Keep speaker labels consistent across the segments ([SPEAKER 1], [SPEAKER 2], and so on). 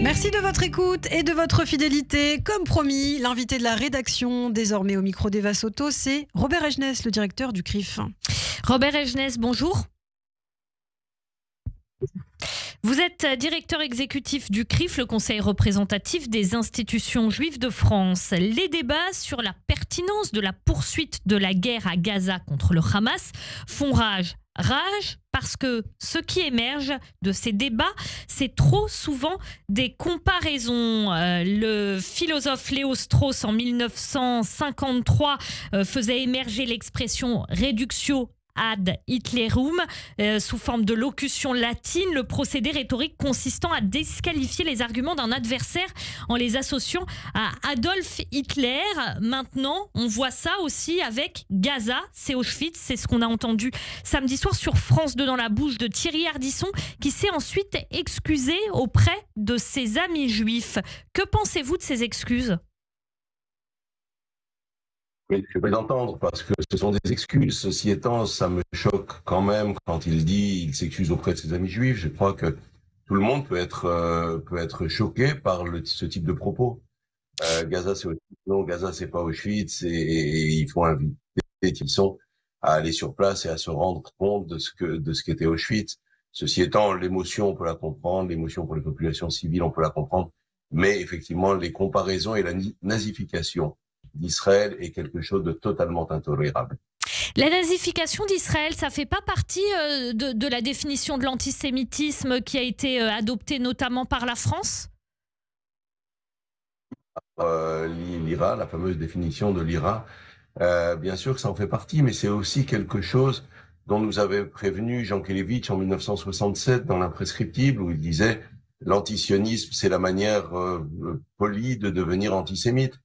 [SPEAKER 1] Merci de votre écoute et de votre fidélité. Comme promis, l'invité de la rédaction, désormais au micro d'Eva Soto, c'est Robert Egenès, le directeur du CRIF.
[SPEAKER 2] Robert Egenès, bonjour. Vous êtes directeur exécutif du CRIF, le Conseil représentatif des institutions juives de France. Les débats sur la pertinence de la poursuite de la guerre à Gaza contre le Hamas font rage. Rage parce que ce qui émerge de ces débats, c'est trop souvent des comparaisons. Le philosophe Léo Strauss, en 1953, faisait émerger l'expression « reductio ad Hitlerum » sous forme de locution latine, le procédé rhétorique consistant à disqualifier les arguments d'un adversaire en les associant à Adolf Hitler. Maintenant, on voit ça aussi avec Gaza, c'est Auschwitz, c'est ce qu'on a entendu samedi soir sur France 2 dans la bouche de Thierry Ardisson, qui s'est ensuite excusé auprès de ses amis juifs. Que pensez-vous de ces excuses ?
[SPEAKER 3] Oui, je vais l'entendre parce que ce sont des excuses. Ceci étant, ça me choque quand même quand il s'excuse auprès de ses amis juifs. Je crois que tout le monde peut être choqué par ce type de propos. Gaza, c'est Auschwitz. Non, Gaza, c'est pas Auschwitz, et il faut inviter qui sont à aller sur place et à se rendre compte de ce qu'était Auschwitz. Ceci étant, l'émotion, on peut la comprendre, l'émotion pour les populations civiles, on peut la comprendre, mais effectivement, les comparaisons et la nazification d'Israël est quelque chose de totalement intolérable.
[SPEAKER 2] La nazification d'Israël, ça fait pas partie de la définition de l'antisémitisme qui a été adoptée notamment par la France ?
[SPEAKER 3] L'IRA, la fameuse définition de l'IRA, bien sûr que ça en fait partie, mais c'est aussi quelque chose dont nous avait prévenu Jean Kelevitch en 1967 dans l'Imprescriptible, où il disait l'antisionisme, c'est la manière polie de devenir antisémite.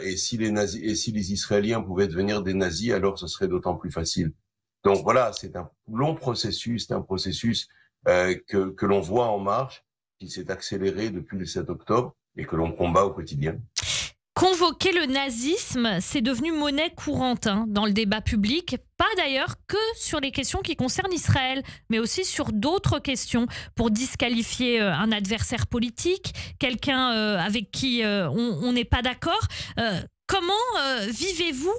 [SPEAKER 3] Et si les Israéliens pouvaient devenir des nazis, alors ce serait d'autant plus facile. Donc voilà, c'est un long processus, c'est un processus que l'on voit en marche, qui s'est accéléré depuis le 7 octobre et que l'on combat au quotidien.
[SPEAKER 2] Convoquer le nazisme, c'est devenu monnaie courante dans le débat public, pas d'ailleurs que sur les questions qui concernent Israël, mais aussi sur d'autres questions, pour disqualifier un adversaire politique, quelqu'un avec qui on n'est pas d'accord. Comment vivez-vous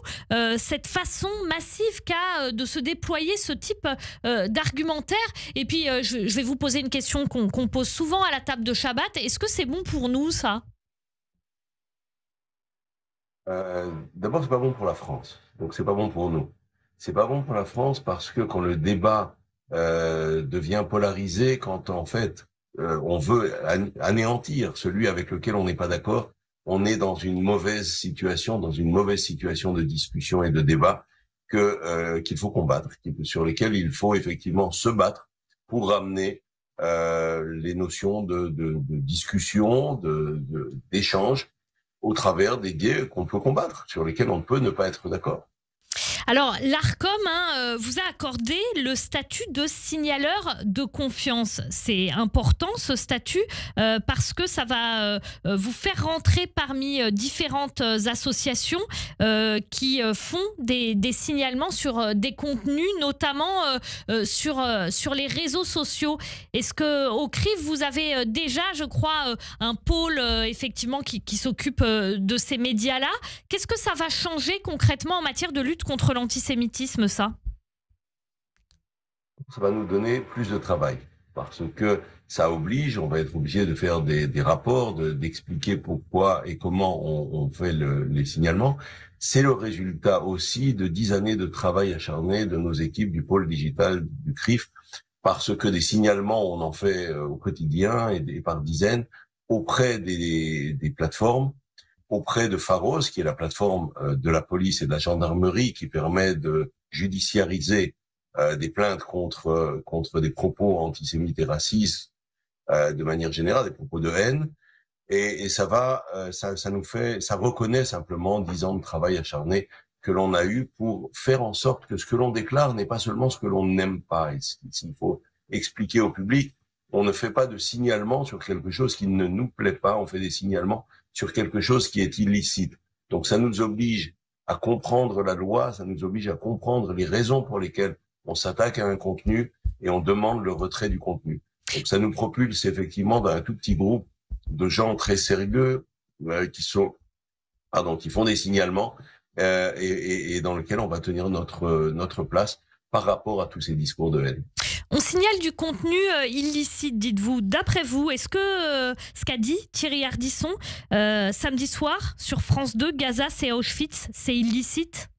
[SPEAKER 2] cette façon massive qu'a de se déployer ce type d'argumentaire ? Et puis, je vais vous poser une question qu'on pose souvent à la table de Shabbat. Est-ce que c'est bon pour nous, ça ?
[SPEAKER 3] D'abord, c'est pas bon pour la France, donc c'est pas bon pour nous. C'est pas bon pour la France parce que quand le débat devient polarisé, quand en fait on veut anéantir celui avec lequel on n'est pas d'accord, on est dans une mauvaise situation de discussion et de débat qu'il faut combattre, sur lesquels il faut effectivement se battre pour ramener les notions de discussion, d'échange, au travers des idées qu'on peut combattre, sur lesquelles on ne peut ne pas être d'accord.
[SPEAKER 2] Alors, l'ARCOM vous a accordé le statut de signaleur de confiance. C'est important, ce statut, parce que ça va vous faire rentrer parmi différentes associations qui font des signalements sur des contenus, notamment sur les réseaux sociaux. Est-ce qu'au CRIF, vous avez déjà, je crois, un pôle effectivement qui s'occupe de ces médias-là ? Qu'est-ce que ça va changer concrètement en matière de lutte contre l'antisémitisme, ça ?
[SPEAKER 3] Ça va nous donner plus de travail parce que ça oblige, on va être obligé de faire des rapports, d'expliquer pourquoi et comment on fait les signalements. C'est le résultat aussi de 10 années de travail acharné de nos équipes du pôle digital du CRIF, parce que des signalements, on en fait au quotidien et par dizaines auprès des plateformes, auprès de Pharos, qui est la plateforme de la police et de la gendarmerie qui permet de judiciariser des plaintes contre des propos antisémites et racistes de manière générale, des propos de haine. Et ça reconnaît simplement 10 ans de travail acharné que l'on a eu pour faire en sorte que ce que l'on déclare n'est pas seulement ce que l'on n'aime pas. Et s'il faut expliquer au public, on ne fait pas de signalement sur quelque chose qui ne nous plaît pas, on fait des signalements sur quelque chose qui est illicite. Donc ça nous oblige à comprendre la loi, ça nous oblige à comprendre les raisons pour lesquelles on s'attaque à un contenu et on demande le retrait du contenu. Donc ça nous propulse effectivement dans un tout petit groupe de gens très sérieux qui font des signalements et dans lequel on va tenir notre place par rapport à tous ces discours de haine.
[SPEAKER 2] On signale du contenu illicite, dites-vous. D'après vous, est-ce que ce qu'a dit Thierry Ardisson samedi soir sur France 2, Gaza c'est Auschwitz, c'est illicite?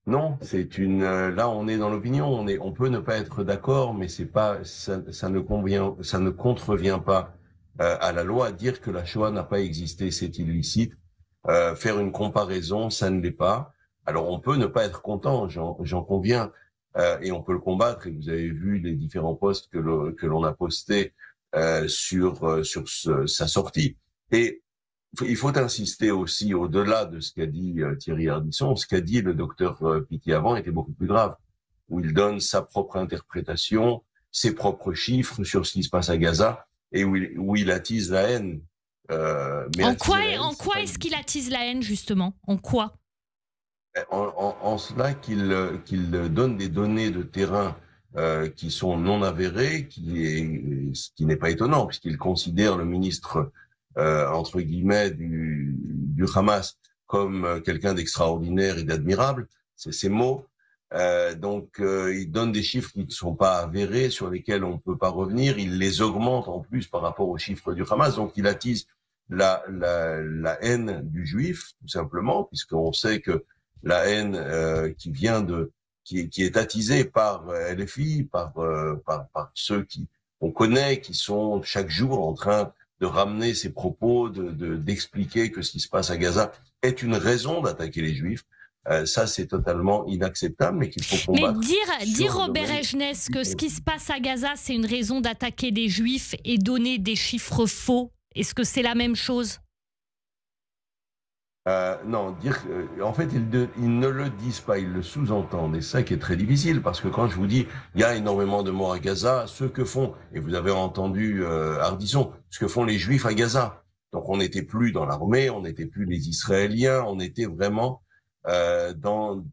[SPEAKER 3] Non, là on est dans l'opinion, on peut ne pas être d'accord, mais ça ne contrevient pas à la loi. Dire que la Shoah n'a pas existé, c'est illicite. Faire une comparaison, ça ne l'est pas. Alors on peut ne pas être content, j'en conviens, et on peut le combattre. Et vous avez vu les différents posts que l'on a postés sur sa sortie. Et il faut insister aussi, au-delà de ce qu'a dit Thierry Ardisson, ce qu'a dit le docteur Pitti avant était beaucoup plus grave, où il donne sa propre interprétation, ses propres chiffres sur ce qui se passe à Gaza, et où il attise la haine.
[SPEAKER 2] En quoi est-ce qu'il attise la haine, justement? En quoi?
[SPEAKER 3] En cela qu'il donne des données de terrain qui sont non avérées, ce qui n'est pas étonnant, puisqu'il considère le ministre entre guillemets du Hamas comme quelqu'un d'extraordinaire et d'admirable, c'est ses mots. Il donne des chiffres qui ne sont pas avérés, sur lesquels on ne peut pas revenir. Il les augmente en plus par rapport aux chiffres du Hamas. Donc il attise la haine du juif, tout simplement, puisqu'on sait que la haine qui est attisée par LFI, par ceux on connaît, qui sont chaque jour en train de ramener ces propos, d'expliquer que ce qui se passe à Gaza est une raison d'attaquer les Juifs. Ça, c'est totalement inacceptable, mais qu'il faut combattre.
[SPEAKER 2] Mais dire Robert Ejnès que ce qui se passe à Gaza, c'est une raison d'attaquer des Juifs et donner des chiffres faux, est-ce que c'est la même chose?
[SPEAKER 3] Non, en fait, ils ne le disent pas, ils le sous-entendent. Et ça qui est très difficile, parce que quand je vous dis, il y a énormément de morts à Gaza, ce que font, et vous avez entendu Ardisson, ce que font les Juifs à Gaza. Donc on n'était plus dans l'armée, on n'était plus les Israéliens, on était vraiment dans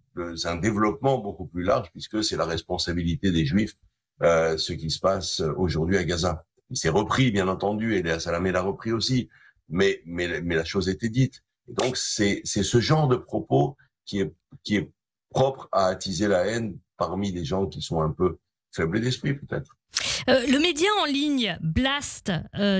[SPEAKER 3] un développement beaucoup plus large, puisque c'est la responsabilité des Juifs, ce qui se passe aujourd'hui à Gaza. Il s'est repris, bien entendu, et Léa Salamé l'a repris aussi, mais la chose était dite. Et donc, c'est ce genre de propos qui est propre à attiser la haine parmi des gens qui sont un peu faibles d'esprit, peut-être.
[SPEAKER 2] Le média en ligne Blast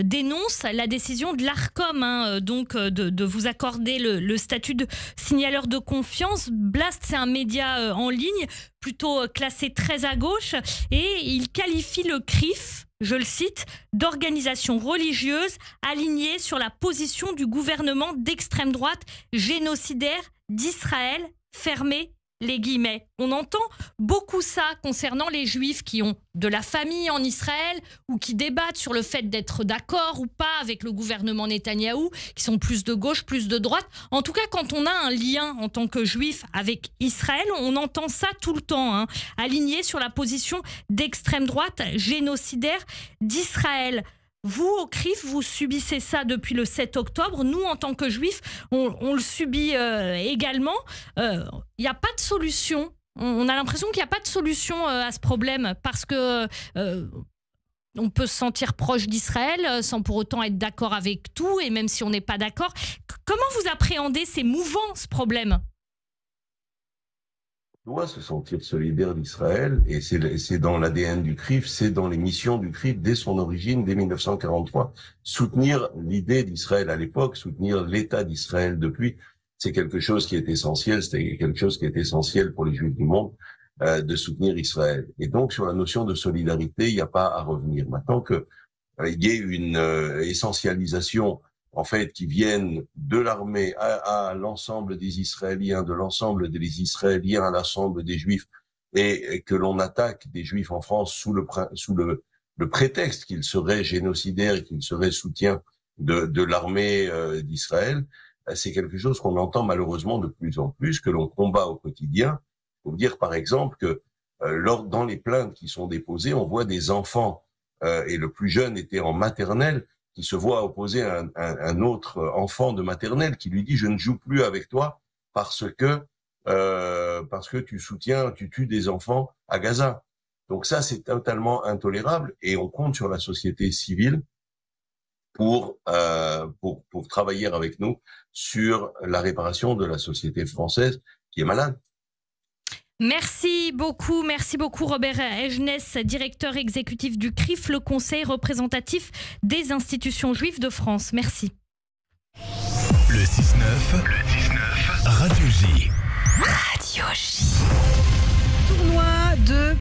[SPEAKER 2] dénonce la décision de l'Arcom de vous accorder le statut de signaleur de confiance. Blast, c'est un média en ligne plutôt classé très à gauche et il qualifie le CRIF, je le cite, d'organisation religieuse alignée sur la position du gouvernement d'extrême droite génocidaire d'Israël, fermé les guillemets. On entend beaucoup ça concernant les Juifs qui ont de la famille en Israël ou qui débattent sur le fait d'être d'accord ou pas avec le gouvernement Netanyahou, qui sont plus de gauche, plus de droite. En tout cas, quand on a un lien en tant que Juif avec Israël, on entend ça tout le temps, aligné sur la position d'extrême droite génocidaire d'Israël. Vous, au CRIF, vous subissez ça depuis le 7 octobre. Nous, en tant que Juifs, on le subit également. Il n'y a pas de solution. On a l'impression qu'il n'y a pas de solution à ce problème parce que on peut se sentir proche d'Israël sans pour autant être d'accord avec tout et même si on n'est pas d'accord. Comment vous appréhendez ces mouvances, problème ?
[SPEAKER 3] Doit se sentir solidaire d'Israël et c'est dans l'ADN du CRIF, c'est dans les missions du CRIF dès son origine, dès 1943. Soutenir l'idée d'Israël à l'époque, soutenir l'État d'Israël depuis, c'est quelque chose qui est essentiel, c'était quelque chose qui est essentiel pour les Juifs du monde, de soutenir Israël. Et donc sur la notion de solidarité, il n'y a pas à revenir. Maintenant que il y ait une essentialisation en fait, qui viennent de l'armée à l'ensemble des Israéliens, de l'ensemble des Israéliens à l'ensemble des Juifs, et que l'on attaque des Juifs en France sous le prétexte qu'ils seraient génocidaires et qu'ils seraient soutien de l'armée d'Israël, c'est quelque chose qu'on entend malheureusement de plus en plus, que l'on combat au quotidien. Il faut dire par exemple que dans les plaintes qui sont déposées, on voit des enfants, et le plus jeune était en maternelle, qui se voit opposer un autre enfant de maternelle qui lui dit « je ne joue plus avec toi parce que tu tues des enfants à Gaza ». Donc ça, c'est totalement intolérable et on compte sur la société civile pour travailler avec nous sur la réparation de la société française qui est malade.
[SPEAKER 2] Merci beaucoup Robert Ejnès, directeur exécutif du CRIF, le Conseil représentatif des institutions juives de France. Merci.
[SPEAKER 4] Le 6-9, Radio J.
[SPEAKER 1] Tournoi de